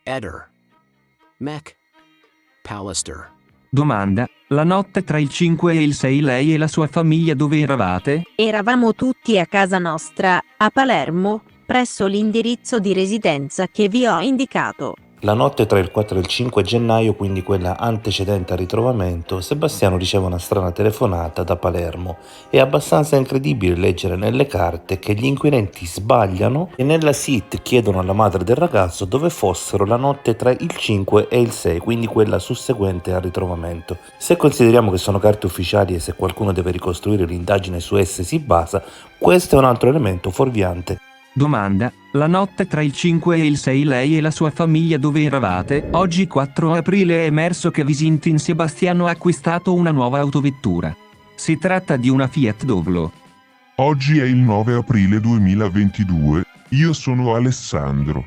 Eder. Mac. Pallister. Domanda: la notte tra il 5 e il 6 lei e la sua famiglia dove eravate? Eravamo tutti a casa nostra, a Palermo, presso l'indirizzo di residenza che vi ho indicato. La notte tra il 4 e il 5 gennaio, quindi quella antecedente al ritrovamento, Sebastiano riceve una strana telefonata da Palermo. È abbastanza incredibile leggere nelle carte che gli inquirenti sbagliano e nella SIT chiedono alla madre del ragazzo dove fossero la notte tra il 5 e il 6, quindi quella susseguente al ritrovamento. Se consideriamo che sono carte ufficiali e se qualcuno deve ricostruire l'indagine su esse si basa, questo è un altro elemento fuorviante. Domanda: la notte tra il 5 e il 6 lei e la sua famiglia dove eravate? Oggi 4 aprile è emerso che Visintin Sebastiano ha acquistato una nuova autovettura. Si tratta di una Fiat Doblo. Oggi è il 9 aprile 2022, io sono Alessandro.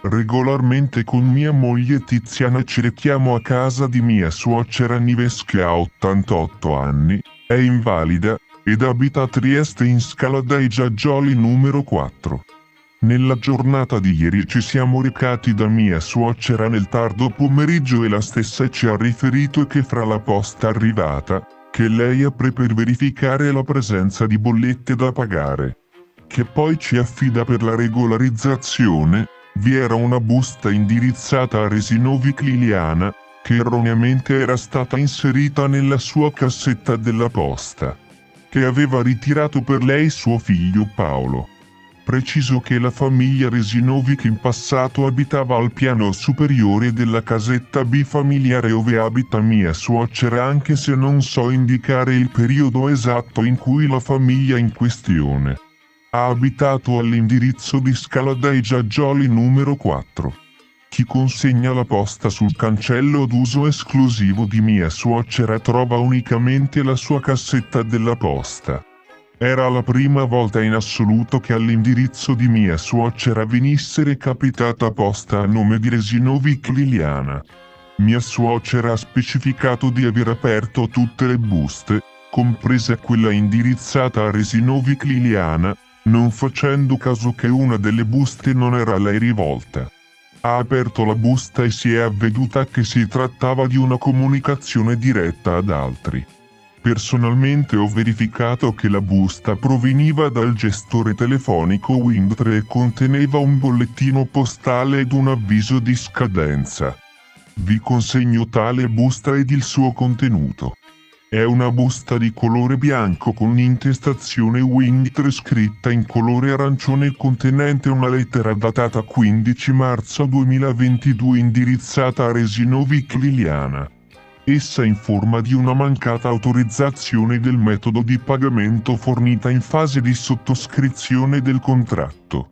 Regolarmente con mia moglie Tiziana ci rechiamo a casa di mia suocera Nives che ha 88 anni, è invalida, ed abita a Trieste in Scala dei Giaggioli numero 4. Nella giornata di ieri ci siamo recati da mia suocera nel tardo pomeriggio e la stessa ci ha riferito che fra la posta arrivata, che lei apre per verificare la presenza di bollette da pagare, che poi ci affida per la regolarizzazione, vi era una busta indirizzata a Resinovic Liliana, che erroneamente era stata inserita nella sua cassetta della posta, che aveva ritirato per lei suo figlio Paolo. Preciso che la famiglia Resinovic in passato abitava al piano superiore della casetta bifamiliare ove abita mia suocera, anche se non so indicare il periodo esatto in cui la famiglia in questione ha abitato all'indirizzo di Scala dei Giaggioli numero 4. Chi consegna la posta sul cancello d'uso esclusivo di mia suocera trova unicamente la sua cassetta della posta. Era la prima volta in assoluto che all'indirizzo di mia suocera venisse recapitata posta a nome di Resinovic Liliana. Mia suocera ha specificato di aver aperto tutte le buste, compresa quella indirizzata a Resinovic Liliana, non facendo caso che una delle buste non era a lei rivolta. Ha aperto la busta e si è avveduta che si trattava di una comunicazione diretta ad altri. Personalmente ho verificato che la busta proveniva dal gestore telefonico Wind3 e conteneva un bollettino postale ed un avviso di scadenza. Vi consegno tale busta ed il suo contenuto. È una busta di colore bianco con intestazione Wind3 scritta in colore arancione contenente una lettera datata 15 marzo 2022 indirizzata a Resinovic Liliana. Essa informa di una mancata autorizzazione del metodo di pagamento fornita in fase di sottoscrizione del contratto.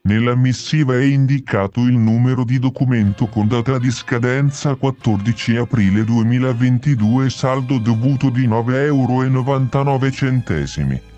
Nella missiva è indicato il numero di documento con data di scadenza 14 aprile 2022 e saldo dovuto di 9,99 €.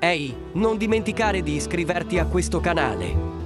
Ehi, non dimenticare di iscriverti a questo canale.